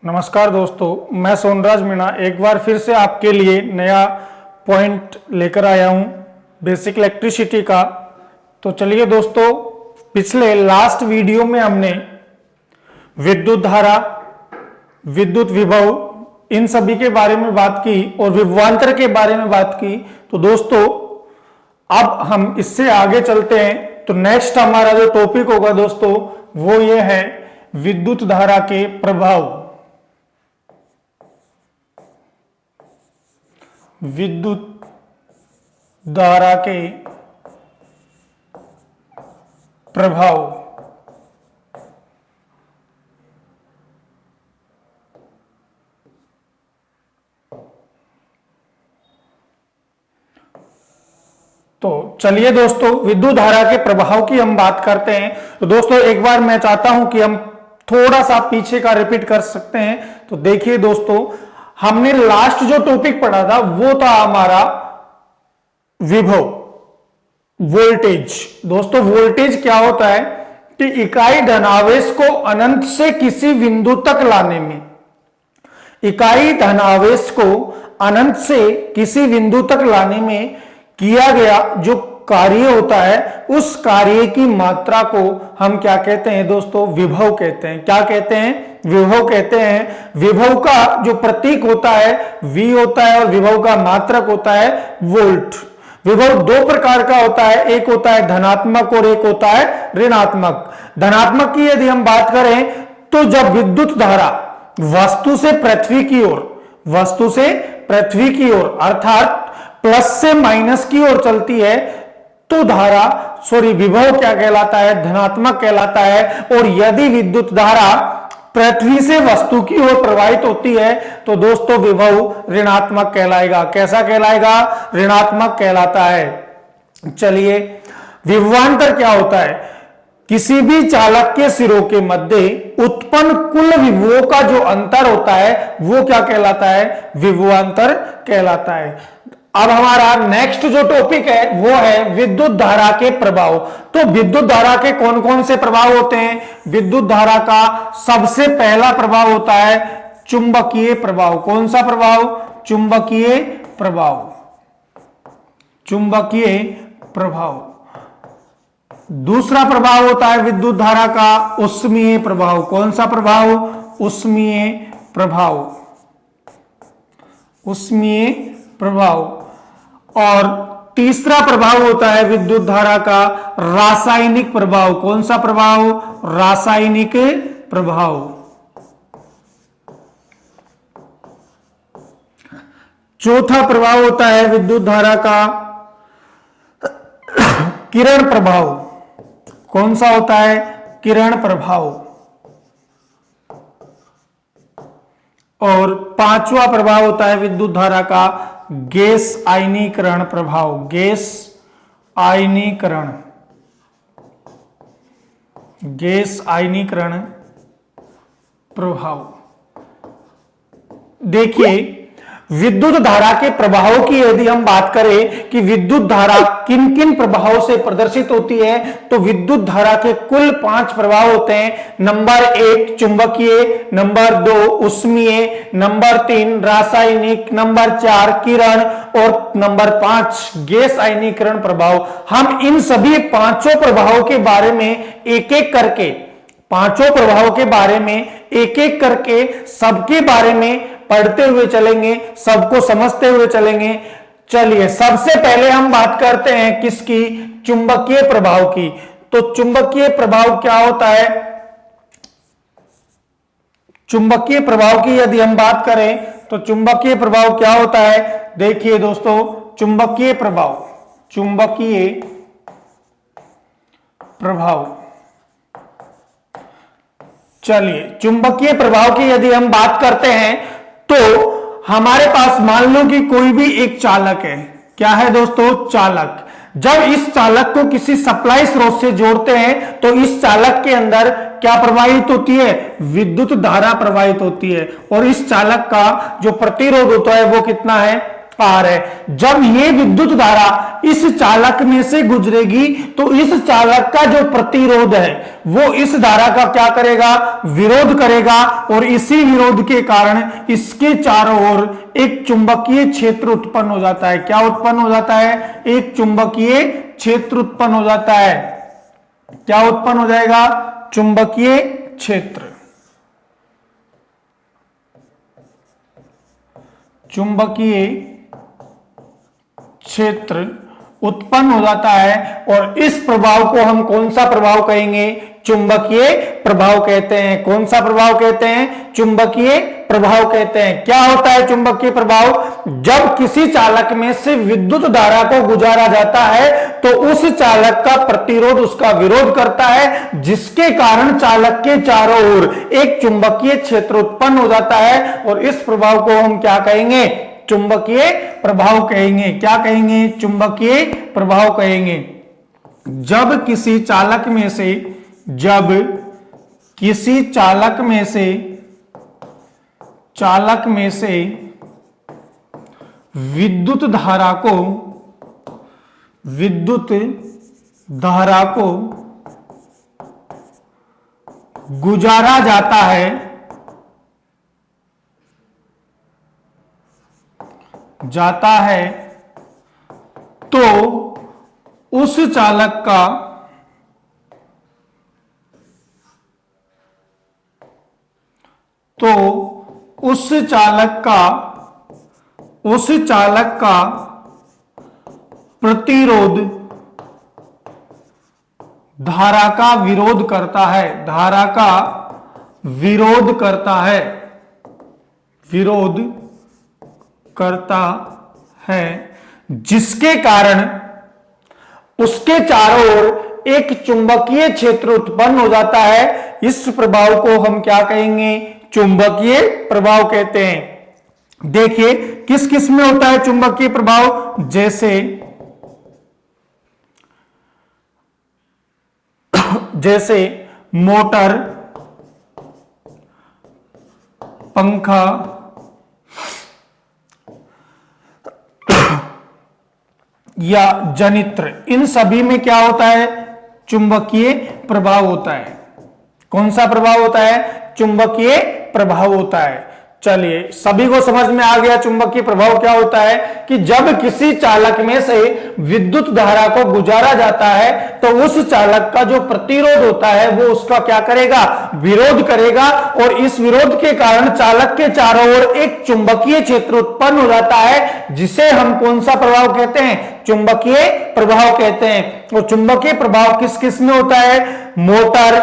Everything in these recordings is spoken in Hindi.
नमस्कार दोस्तों, मैं सोनराज मीणा एक बार फिर से आपके लिए नया पॉइंट लेकर आया हूं बेसिक इलेक्ट्रिसिटी का। तो चलिए दोस्तों, पिछले लास्ट वीडियो में हमने विद्युत धारा, विद्युत विभव इन सभी के बारे में बात की और विभवांतर के बारे में बात की। तो दोस्तों अब हम इससे आगे चलते हैं। तो नेक्स्ट हमारा जो टॉपिक होगा दोस्तों वो ये है विद्युत धारा के प्रभाव। विद्युत धारा के प्रभाव। तो चलिए दोस्तों, विद्युत धारा के प्रभाव की हम बात करते हैं। तो दोस्तों एक बार मैं चाहता हूं कि हम थोड़ा सा पीछे का रिपीट कर सकते हैं। तो देखिए दोस्तों, हमने लास्ट जो टॉपिक पढ़ा था वो था हमारा विभव, वोल्टेज। दोस्तों वोल्टेज क्या होता है कि इकाई धनावेश को अनंत से किसी बिंदु तक लाने में, इकाई धनावेश को अनंत से किसी बिंदु तक लाने में किया गया जो कार्य होता है, उस कार्य की मात्रा को हम क्या कहते हैं दोस्तों? विभव कहते हैं। क्या कहते हैं? विभव कहते हैं। विभव का जो प्रतीक होता है V होता है और विभव का मात्रक होता है वोल्ट। विभव दो प्रकार का होता है, एक होता है धनात्मक और एक होता है ऋणात्मक। धनात्मक की यदि हम बात करें तो जब विद्युत धारा वस्तु से पृथ्वी की ओर, वस्तु से पृथ्वी की ओर अर्थात प्लस से माइनस की ओर चलती है तो विभव क्या कहलाता है? धनात्मक कहलाता है। और यदि विद्युत धारा पृथ्वी से वस्तु की ओर प्रवाहित होती है तो दोस्तों विभव ऋणात्मक कहलाएगा। कैसा कहलाएगा? ऋणात्मक कहलाता है। चलिए, विभवांतर क्या होता है? किसी भी चालक के सिरों के मध्य उत्पन्न कुल विभवों का जो अंतर होता है वो क्या कहलाता है? विभवांतर कहलाता है। अब हमारा नेक्स्ट जो टॉपिक है वो है विद्युत धारा के प्रभाव। तो विद्युत धारा के कौन कौन से प्रभाव होते हैं? विद्युत धारा का सबसे पहला प्रभाव होता है चुंबकीय प्रभाव। कौन सा प्रभाव? चुंबकीय प्रभाव। चुंबकीय प्रभाव। दूसरा प्रभाव होता है विद्युत धारा का ऊष्मीय प्रभाव। कौन सा प्रभाव? ऊष्मीय प्रभाव। ऊष्मीय प्रभाव। और तीसरा प्रभाव होता है विद्युत धारा का रासायनिक प्रभाव। कौन सा प्रभाव? रासायनिक प्रभाव। चौथा प्रभाव होता है विद्युत धारा का किरण प्रभाव। कौन सा होता है? किरण प्रभाव। और पांचवा प्रभाव होता है विद्युत धारा का गैस आयनीकरण प्रभाव। गैस आयनीकरण। गैस आयनीकरण प्रभाव। देखिए, विद्युत धारा के प्रभाव की यदि हम बात करें कि विद्युत धारा किन किन प्रभावों से प्रदर्शित होती है तो विद्युत धारा के कुल 5 प्रभाव होते हैं। नंबर 1 चुंबकीय, नंबर 2 ऊष्मीय, नंबर 3 रासायनिक, नंबर 4 किरण और नंबर 5 गैस आयनीकरण प्रभाव। हम इन सभी पांचों प्रभावों के बारे में एक एक करके, पांचों प्रभावों के बारे में एक एक करके सबके बारे में पढ़ते हुए चलेंगे, सबको समझते हुए चलेंगे। चलिए, सबसे पहले हम बात करते हैं किसकी? चुंबकीय प्रभाव की। तो चुंबकीय प्रभाव क्या होता है? चुंबकीय प्रभाव की यदि हम बात करें तो चुंबकीय प्रभाव क्या होता है? देखिए दोस्तों, चुंबकीय प्रभाव, चुंबकीय प्रभाव। चलिए, चुंबकीय प्रभाव की यदि हम बात करते हैं तो हमारे पास मान लो कि कोई भी एक चालक है। क्या है दोस्तों? चालक। जब इस चालक को किसी सप्लाई स्रोत से जोड़ते हैं तो इस चालक के अंदर क्या प्रवाहित होती है? विद्युत धारा प्रवाहित होती है। और इस चालक का जो प्रतिरोध होता है वो कितना है? आर है। जब ये विद्युत धारा इस चालक में से गुजरेगी तो इस चालक का जो प्रतिरोध है वो इस धारा का क्या करेगा, विरोध करेगा, और इसी विरोध के कारण इसके चारों ओर एक चुंबकीय क्षेत्र उत्पन्न हो जाता है। क्या उत्पन्न हो जाता है? एक चुंबकीय क्षेत्र उत्पन्न हो जाता है। क्या उत्पन्न हो जाएगा? चुंबकीय क्षेत्र। चुंबकीय क्षेत्र उत्पन्न हो जाता है, और इस प्रभाव को हम कौन सा प्रभाव कहेंगे? चुंबकीय प्रभाव कहते हैं। कौन सा प्रभाव कहते हैं? चुंबकीय प्रभाव कहते हैं। क्या होता है चुंबकीय प्रभाव? जब किसी चालक में से विद्युत धारा को गुजारा जाता है तो उस चालक का प्रतिरोध उसका विरोध करता है, जिसके कारण चालक के चारों ओर एक चुंबकीय क्षेत्र उत्पन्न हो जाता है, और इस प्रभाव को हम क्या कहेंगे? चुंबकीय प्रभाव कहेंगे। क्या कहेंगे? चुंबकीय प्रभाव कहेंगे। जब किसी चालक में से विद्युत धारा को गुजारा जाता है तो उस चालक का प्रतिरोध धारा का विरोध करता है। धारा का विरोध करता है, जिसके कारण उसके चारों ओर एक चुंबकीय क्षेत्र उत्पन्न हो जाता है। इस प्रभाव को हम क्या कहेंगे? चुंबकीय प्रभाव कहते हैं। देखिए किस किस में होता है चुंबकीय प्रभाव? जैसे मोटर, पंखा, या जनित्र, इन सभी में क्या होता है? चुंबकीय प्रभाव होता है। कौन सा प्रभाव होता है? चुंबकीय प्रभाव होता है। चलिए सभी को समझ में आ गया चुंबकीय प्रभाव क्या होता है, कि जब किसी चालक में से विद्युत धारा को गुजारा जाता है तो उस चालक का जो प्रतिरोध होता है वो उसका क्या करेगा? विरोध करेगा, और इस विरोध के कारण चालक के चारों ओर एक चुंबकीय क्षेत्र उत्पन्न हो जाता है, जिसे हम कौन सा प्रभाव कहते हैं? चुंबकीय प्रभाव कहते हैं। और चुंबकीय प्रभाव किस किस में होता है? मोटर,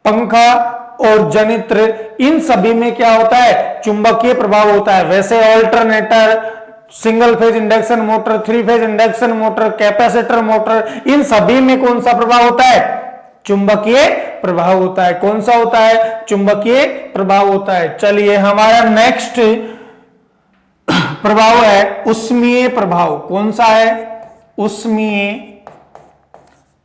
पंखा और जनित्र, इन सभी में क्या होता है? चुंबकीय प्रभाव होता है। वैसे alternator, single phase induction motor, 3 phase induction motor, capacitor motor, इन सभी में कौन सा प्रभाव होता है? चुंबकीय प्रभाव होता है। कौन सा होता है? चुंबकीय प्रभाव होता है। चलिए हमारा नेक्स्ट प्रभाव है उष्मीय प्रभाव। कौन सा है? उष्मीय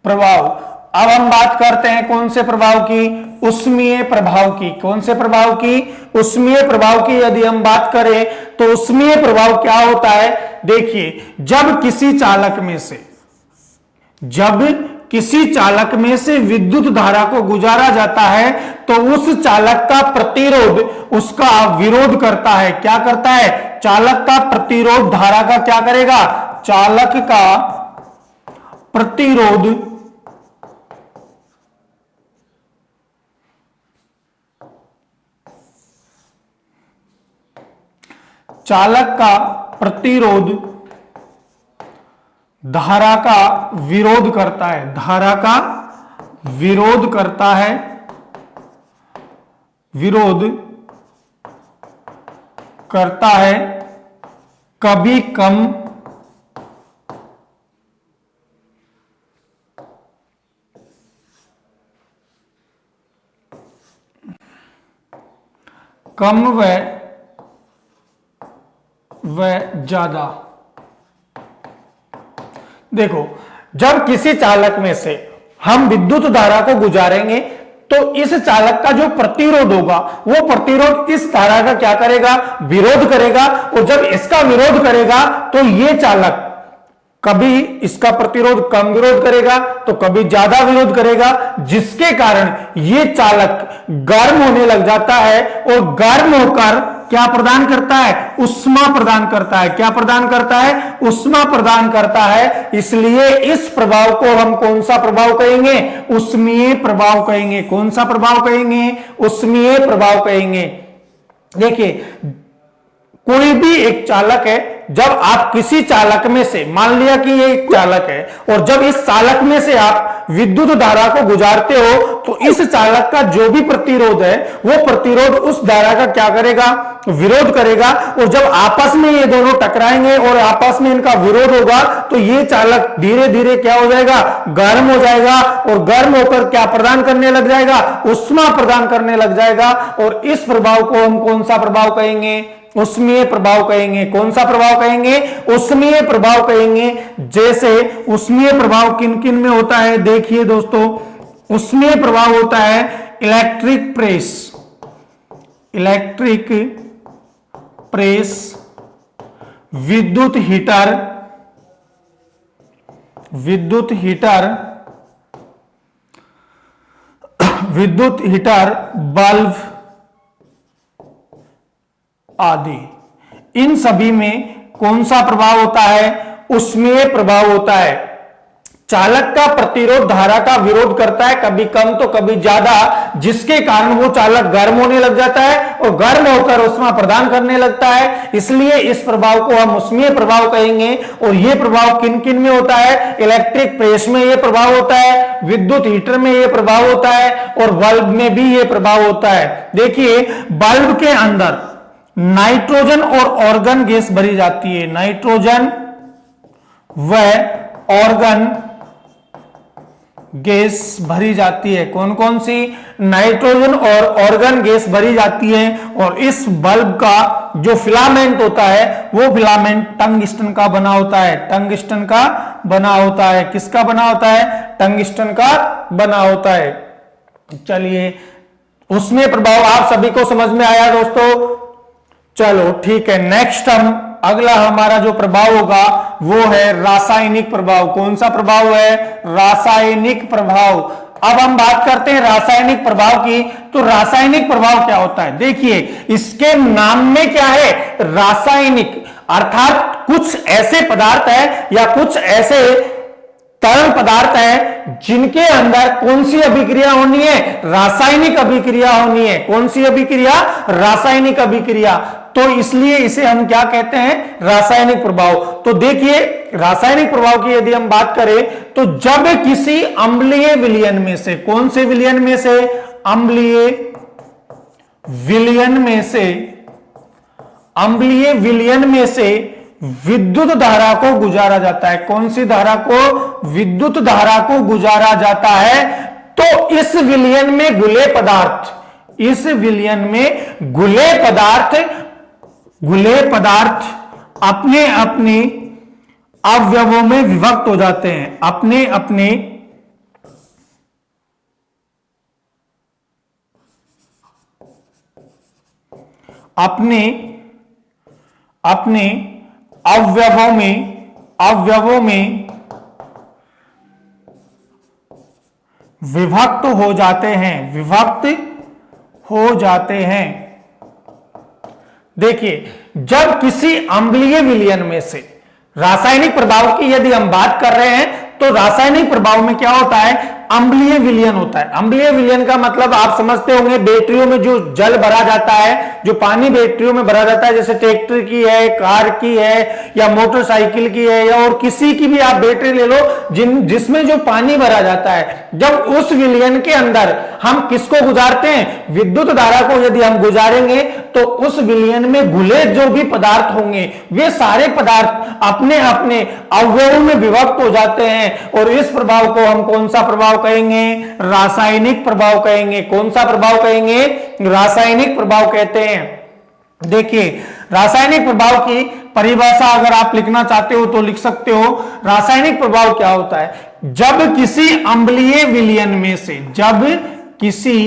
प्रभाव। अब हम बात करते हैं कौन से प्रभाव की? उष्मीय प्रभाव की। कौन से प्रभाव की? उष्मीय प्रभाव की यदि हम बात करें तो उष्मीय प्रभाव क्या होता है? देखिए जब किसी चालक में से विद्युत धारा को गुजारा जाता है तो उस चालक का प्रतिरोध उसका विरोध करता है। क्या करता है? चालक का प्रतिरोध धारा का क्या करेगा? चालक का प्रतिरोध धारा का विरोध करता है। धारा का विरोध करता है, कभी कम व ज्यादा। देखो जब किसी चालक में से हम विद्युत धारा को गुजारेंगे तो इस चालक का जो प्रतिरोध होगा वो प्रतिरोध इस धारा का क्या करेगा, विरोध करेगा। और जब इसका विरोध करेगा तो ये चालक कभी इसका प्रतिरोध कम विरोध करेगा तो कभी ज्यादा विरोध करेगा, जिसके कारण ये चालक गर्म होने लग जाता है और गर्म होकर क्या प्रदान करता है, ऊष्मा प्रदान करता है। क्या प्रदान करता है, ऊष्मा प्रदान करता है। इसलिए इस प्रभाव को हम कौन सा प्रभाव कहेंगे, ऊष्मीय प्रभाव कहेंगे। कौन सा प्रभाव कहेंगे, ऊष्मीय प्रभाव कहेंगे। देखिए कोई भी एक चालक है, जब आप किसी चालक में से, मान लिया कि ये एक चालक है और जब इस चालक में से आप विद्युत धारा को गुजारते हो तो इस चालक का जो भी प्रतिरोध है वो प्रतिरोध उस धारा का क्या करेगा, विरोध करेगा। और जब आपस में ये दोनों टकराएंगे और आपस में इनका विरोध होगा तो ये चालक धीरे धीरे क्या हो जाएगा, गर्म हो जाएगा और गर्म होकर क्या प्रदान करने लग जाएगा, ऊष्मा प्रदान करने लग जाएगा। और इस प्रभाव को हम कौन सा प्रभाव कहेंगे, ऊष्मीय प्रभाव कहेंगे। कौन सा प्रभाव कहेंगे, ऊष्मीय प्रभाव कहेंगे। जैसे ऊष्मीय प्रभाव किन किन में होता है, देखिए दोस्तों, ऊष्मीय प्रभाव होता है इलेक्ट्रिक प्रेस, इलेक्ट्रिक प्रेस, विद्युत हीटर, विद्युत हीटर, विद्युत हीटर, बल्ब आदि। इन सभी में कौन सा प्रभाव होता है, ऊष्मीय प्रभाव होता है। चालक का प्रतिरोध धारा का विरोध करता है, कभी कम तो कभी ज्यादा, जिसके कारण वो चालक गर्म होने लग जाता है और गर्म होकर ऊष्मा प्रदान करने लगता है। इसलिए इस प्रभाव को हम ऊष्मीय प्रभाव कहेंगे। और यह प्रभाव किन किन में होता है, इलेक्ट्रिक प्रेस में यह प्रभाव होता है, विद्युत हीटर में यह प्रभाव होता है और बल्ब में भी यह प्रभाव होता है। देखिए बल्ब के अंदर नाइट्रोजन और ऑर्गन गैस भरी जाती है, नाइट्रोजन व ऑर्गन गैस भरी जाती है। कौन कौन सी, नाइट्रोजन और ऑर्गन गैस भरी जाती है। और इस बल्ब का जो फिलामेंट होता है वो फिलामेंट टंगस्टन का बना होता है, टंगस्टन का बना होता है। किसका बना होता है, टंगस्टन का बना होता है। चलिए उसमें प्रभाव आप सभी को समझ में आया दोस्तों। चलो ठीक है, नेक्स्ट हम अगला हमारा जो प्रभाव होगा वो है रासायनिक प्रभाव। कौन सा प्रभाव है, रासायनिक प्रभाव। अब हम बात करते हैं रासायनिक प्रभाव की। तो रासायनिक प्रभाव क्या होता है, देखिए इसके नाम में क्या है, रासायनिक, अर्थात कुछ ऐसे पदार्थ है या कुछ ऐसे तरल पदार्थ है जिनके अंदर कौन सी अभिक्रिया होनी है, रासायनिक अभिक्रिया होनी है। कौन सी अभिक्रिया, रासायनिक अभिक्रिया। तो इसलिए इसे हम क्या कहते हैं, रासायनिक प्रभाव। तो देखिए रासायनिक प्रभाव की यदि हम बात करें तो जब किसी अम्लीय विलयन में से, कौन से विलयन में से, अम्लीय विलयन में से, अम्लीय विलयन में से विद्युत धारा को गुजारा जाता है। कौन सी धारा को, विद्युत धारा को गुजारा जाता है। तो इस विलयन में गुले पदार्थ, इस विलयन में गुले पदार्थ, गुले पदार्थ अपने अपने अवयवों में विभक्त हो जाते हैं, अपने अपने अपने अपने अवयवों में विभक्त हो जाते हैं, विभक्त हो जाते हैं। देखिए जब किसी अम्लीय विलयन में से, रासायनिक प्रभाव की यदि हम बात कर रहे हैं तो रासायनिक प्रभाव में क्या होता है, अम्लीय विलयन होता है। अम्लीय विलयन का मतलब आप समझते होंगे, बैटरियों में जो जल भरा जाता है, जो पानी बैटरियों में भरा जाता है, जैसे ट्रैक्टर की है, कार की है या मोटरसाइकिल की है या और किसी की भी आप बैटरी ले लो जिसमें जो पानी भरा जाता है, जब उस विलयन के अंदर हम किसको गुजारते हैं, विद्युत धारा को यदि हम गुजारेंगे तो उस विलयन में घुले जो भी पदार्थ होंगे वे सारे पदार्थ अपने अपने अवयवों में विभक्त हो जाते हैं। और इस प्रभाव को हम कौन सा प्रभाव कहेंगे, रासायनिक प्रभाव कहेंगे। कौन सा प्रभाव कहेंगे, रासायनिक प्रभाव कहते हैं। देखिए रासायनिक प्रभाव की परिभाषा अगर आप लिखना चाहते हो तो लिख सकते हो। रासायनिक प्रभाव क्या होता है, जब किसी अम्लीय विलयन में से, जब किसी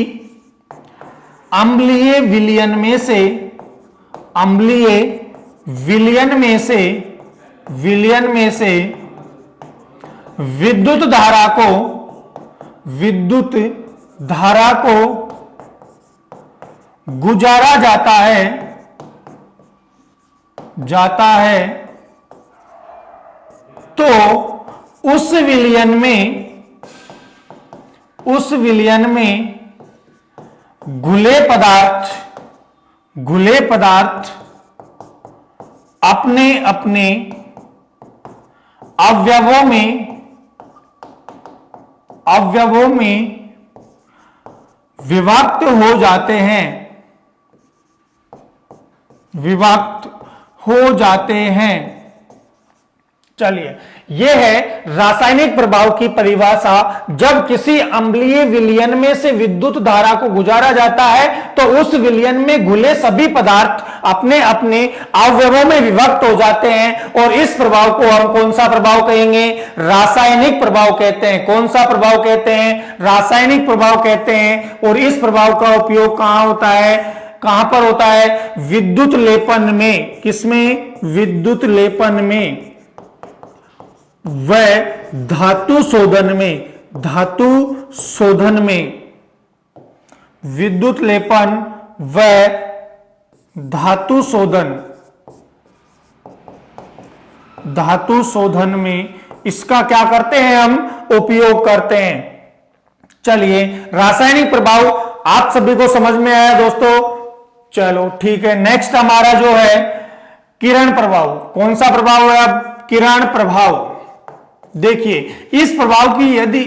अम्लीय विलयन में से विद्युत धारा को गुजारा जाता है तो उस विलयन में घुले पदार्थ अपने अपने अवयवों में विभक्त हो जाते हैं। चलिए, यह है रासायनिक प्रभाव की परिभाषा। जब किसी अम्लीय विलयन में से विद्युत धारा को गुजारा जाता है तो उस विलयन में घुले सभी पदार्थ अपने अपने अवयवों में विभक्त हो जाते हैं और इस प्रभाव को हम कौन सा प्रभाव कहेंगे? रासायनिक प्रभाव कहते हैं। कौन सा प्रभाव कहते हैं? रासायनिक प्रभाव कहते हैं। और इस प्रभाव का उपयोग कहां होता है? कहां पर होता है? विद्युत लेपन में। किसमें? विद्युत लेपन में व धातु शोधन में। विद्युत लेपन व धातु शोधन में इसका क्या करते हैं? हम उपयोग करते हैं। चलिए, रासायनिक प्रभाव आप सभी को समझ में आया दोस्तों? चलो ठीक है। नेक्स्ट हमारा जो है किरण प्रभाव। कौन सा प्रभाव है? अब किरण प्रभाव। देखिए, इस प्रभाव की यदि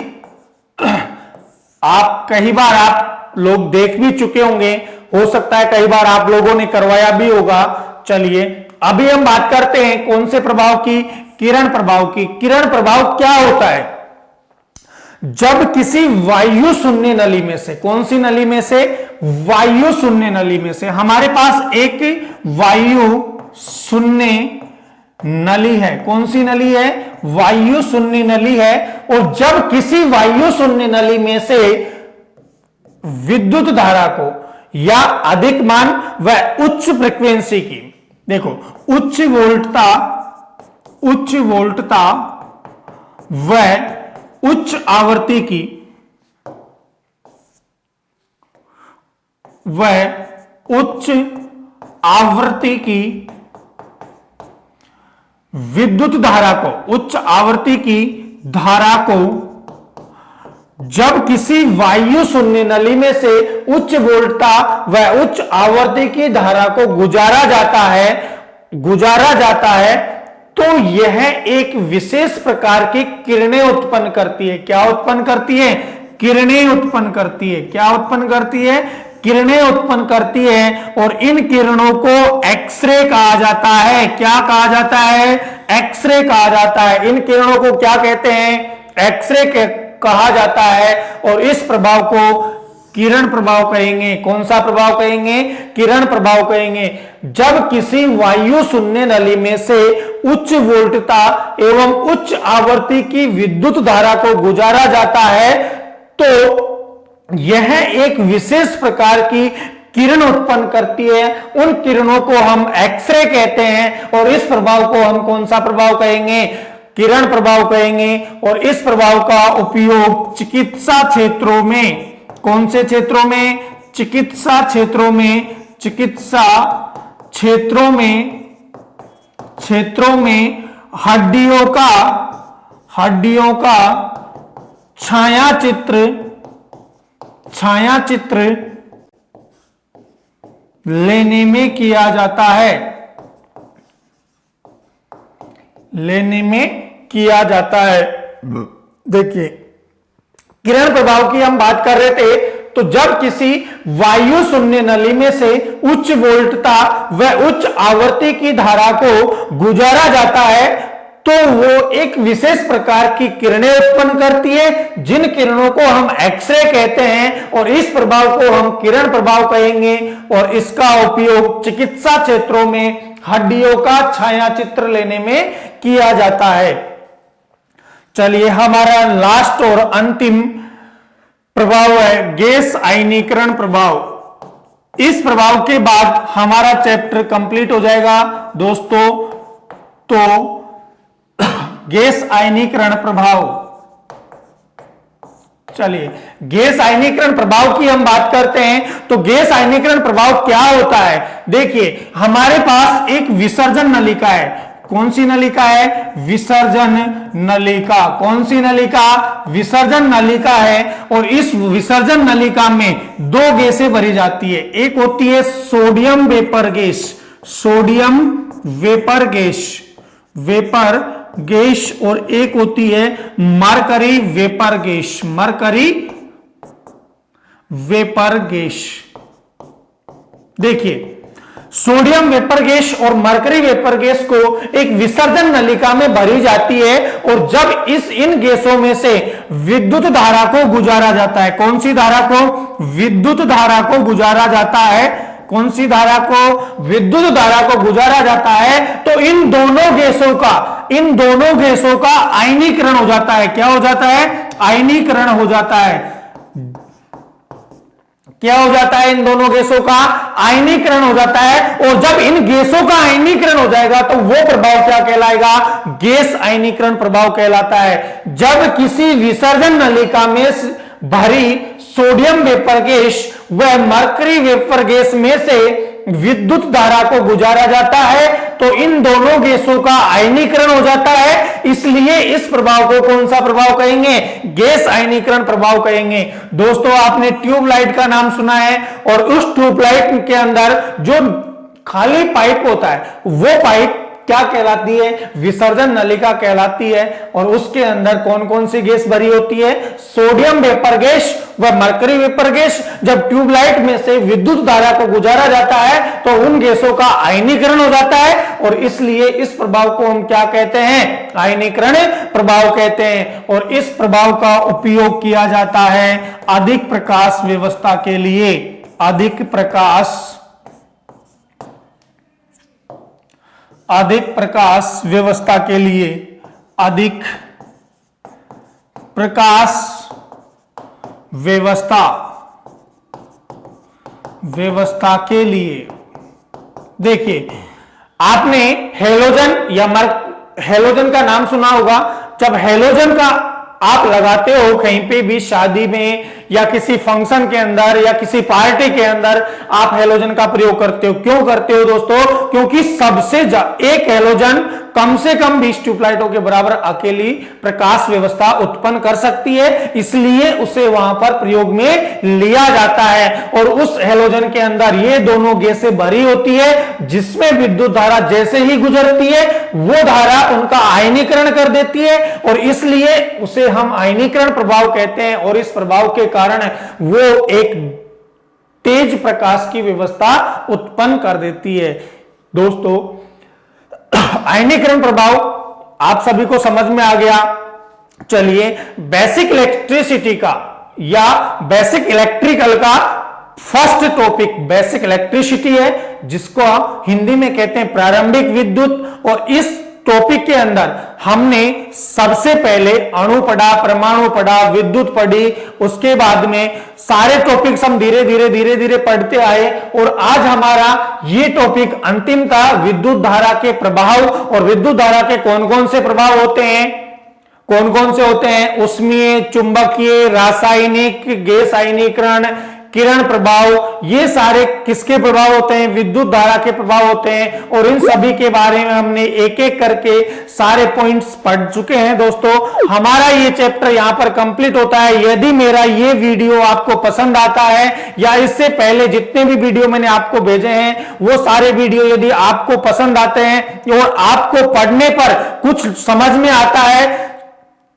आप कई बार आप लोग देख भी चुके होंगे, हो सकता है कई बार आप लोगों ने करवाया भी होगा। चलिए, अभी हम बात करते हैं कौन से प्रभाव की? किरण प्रभाव की। किरण प्रभाव क्या होता है? जब किसी वायु शून्य नली में से, कौन सी नली में से? वायु शून्य नली में से। हमारे पास एक वायु शून्य नली है। कौन सी नली है? वायु शून्य नली है। और जब किसी वायु शून्य नली में से विद्युत धारा को या अधिक मान व उच्च फ्रीक्वेंसी की, देखो उच्च वोल्टता व उच्च आवृत्ति की विद्युत धारा को, उच्च आवृत्ति की धारा को जब किसी वायु शून्य नली में से उच्च वोल्टता व उच्च आवृत्ति की धारा को गुजारा जाता है तो यह एक विशेष प्रकार की किरणें उत्पन्न करती है। क्या उत्पन्न करती है? किरणें उत्पन्न करती है। क्या उत्पन्न करती है? किरणें उत्पन्न करती है। और इन किरणों को एक्सरे कहा जाता है। क्या कहा जाता है? एक्सरे कहा जाता है। इन किरणों को क्या कहते हैं? एक्सरे कहा जाता है। और इस प्रभाव को किरण प्रभाव कहेंगे। कौन सा प्रभाव कहेंगे? किरण प्रभाव कहेंगे। जब किसी वायु शून्य नली में से उच्च वोल्टता एवं उच्च आवृत्ति की विद्युत धारा को गुजारा जाता है तो यह एक विशेष प्रकार की किरण उत्पन्न करती है। उन किरणों को हम एक्सरे कहते हैं। और इस प्रभाव को हम कौन सा प्रभाव कहेंगे? किरण प्रभाव कहेंगे। और इस प्रभाव का उपयोग चिकित्सा क्षेत्रों में, कौन से क्षेत्रों में? चिकित्सा क्षेत्रों में हड्डियों का छायाचित्र लेने में किया जाता है। देखिए, किरण प्रभाव की हम बात कर रहे थे। तो जब किसी वायु शून्य नली में से उच्च वोल्टता व उच्च आवृत्ति की धारा को गुजारा जाता है तो वो एक विशेष प्रकार की किरणें उत्पन्न करती है, जिन किरणों को हम एक्सरे कहते हैं। और इस प्रभाव को हम किरण प्रभाव कहेंगे। और इसका उपयोग चिकित्सा क्षेत्रों में हड्डियों का छायाचित्र लेने में किया जाता है। चलिए, हमारा लास्ट और अंतिम प्रभाव है गैस आयनीकरण प्रभाव। इस प्रभाव के बाद हमारा चैप्टर कंप्लीट हो जाएगा दोस्तों। तो गैस आयनीकरण प्रभाव, चलिए गैस आयनीकरण प्रभाव की हम बात करते हैं। तो गैस आयनीकरण प्रभाव क्या होता है? देखिए हमारे पास एक विसर्जन नलिका है। कौन सी नलिका है? विसर्जन नलिका। कौन सी नलिका? विसर्जन नलिका है। और इस विसर्जन नलिका में दो गैसें भरी जाती है। एक होती है sodium vapour gas, sodium vapour gas, vapour gas, और एक होती है mercury vapour gas, mercury vapour gas. देखिए सोडियम वेपर गैस और मरकरी वेपर गैस को एक विसर्जन नलिका में भरी जाती है, और जब इन गैसों में से विद्युत धारा को गुजारा जाता है, कौन सी धारा को? विद्युत धारा को गुजारा जाता है। कौन सी धारा को? विद्युत धारा को गुजारा जाता है, तो इन दोनों गैसों का आयनीकरण हो जाता है। क्या हो जाता है? आयनीकरण हो जाता है। क्या हो जाता है? इन दोनों गैसों का आयनीकरण हो जाता है। और जब इन गैसों का आयनीकरण हो जाएगा तो वो प्रभाव क्या कहलाएगा? गैस आयनीकरण प्रभाव कहलाता है। जब किसी विसर्जन नलिका में भरी सोडियम वेपर गैस व मरकरी वेपर गैस में से विद्युत धारा को गुजारा जाता है, तो इन दोनों गैसों का आयनीकरण हो जाता है। इसलिए इस प्रभाव को कौन सा प्रभाव कहेंगे? गैस आयनीकरण प्रभाव कहेंगे। दोस्तों आपने ट्यूबलाइट का नाम सुना है, और उस ट्यूबलाइट के अंदर जो खाली पाइप होता है वो पाइप क्या कहलाती है? विसर्जन नलिका कहलाती है। और उसके अंदर कौन कौन सी गैस भरी होती है? सोडियम वेपर गैस व मरकरी वेपर गैस। जब ट्यूबलाइट में से विद्युत धारा को गुजारा जाता है तो उन गैसों का आयनीकरण हो जाता है, और इसलिए इस प्रभाव को हम क्या कहते हैं? आयनीकरण प्रभाव कहते हैं। और इस प्रभाव का उपयोग किया जाता है अधिक प्रकाश व्यवस्था के लिए। अधिक प्रकाश व्यवस्था के लिए, अधिक प्रकाश व्यवस्था के लिए। देखिए आपने हेलोजन का नाम सुना होगा। जब हेलोजन का आप लगाते हो कहीं पे भी, शादी में या किसी फंक्शन के अंदर या किसी पार्टी के अंदर, आप हेलोजन का प्रयोग करते हो। क्यों करते हो दोस्तों? क्योंकि एक हेलोजन कम से कम 20 ट्यूबलाइटों के बराबर अकेली प्रकाश व्यवस्था उत्पन्न कर सकती है, इसलिए उसे वहां पर प्रयोग में लिया जाता है। और उस हेलोजन के अंदर ये दोनों गैसें भरी होती है, जिसमें विद्युत धारा जैसे ही गुजरती है वो धारा उनका आयनीकरण कर देती है, और इसलिए उसे हम आयनीकरण प्रभाव कहते हैं। और इस प्रभाव के कारण वो एक तेज प्रकाश की व्यवस्था उत्पन्न कर देती है। दोस्तों आयनीकरण प्रभाव आप सभी को समझ में आ गया। चलिए बेसिक इलेक्ट्रिसिटी का या बेसिक इलेक्ट्रिकल का फर्स्ट टॉपिक बेसिक इलेक्ट्रिसिटी है, जिसको हिंदी में कहते हैं प्रारंभिक विद्युत। और इस टॉपिक के अंदर हमने सबसे पहले अणु पढ़ा, परमाणु पढ़ा, विद्युत पढ़ी, उसके बाद में सारे टॉपिक्स हम धीरे धीरे पढ़ते आए। और आज हमारा ये टॉपिक अंतिम था, विद्युत धारा के प्रभाव। और विद्युत धारा के कौन कौन से प्रभाव होते हैं? कौन कौन से होते हैं? उष्मीय, चुंबकीय, रासायनिक, गैस आयनीकरण, किरण प्रभाव, ये सारे किसके प्रभाव होते हैं? विद्युत धारा के प्रभाव होते हैं। और इन सभी के बारे में हमने एक एक करके सारे पॉइंट्स पढ़ चुके हैं। दोस्तों हमारा ये चैप्टर यहां पर कंप्लीट होता है। यदि मेरा ये वीडियो आपको पसंद आता है, या इससे पहले जितने भी वीडियो मैंने आपको भेजे हैं वो सारे वीडियो यदि आपको पसंद आते हैं और आपको पढ़ने पर कुछ समझ में आता है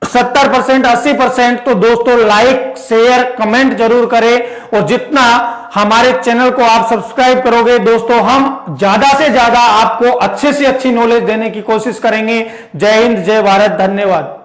70%, 80%, तो दोस्तों लाइक, शेयर, कमेंट जरूर करें। और जितना हमारे चैनल को आप सब्सक्राइब करोगे दोस्तों, हम ज्यादा से ज्यादा आपको अच्छे से अच्छी नॉलेज देने की कोशिश करेंगे। जय हिंद, जय भारत, धन्यवाद।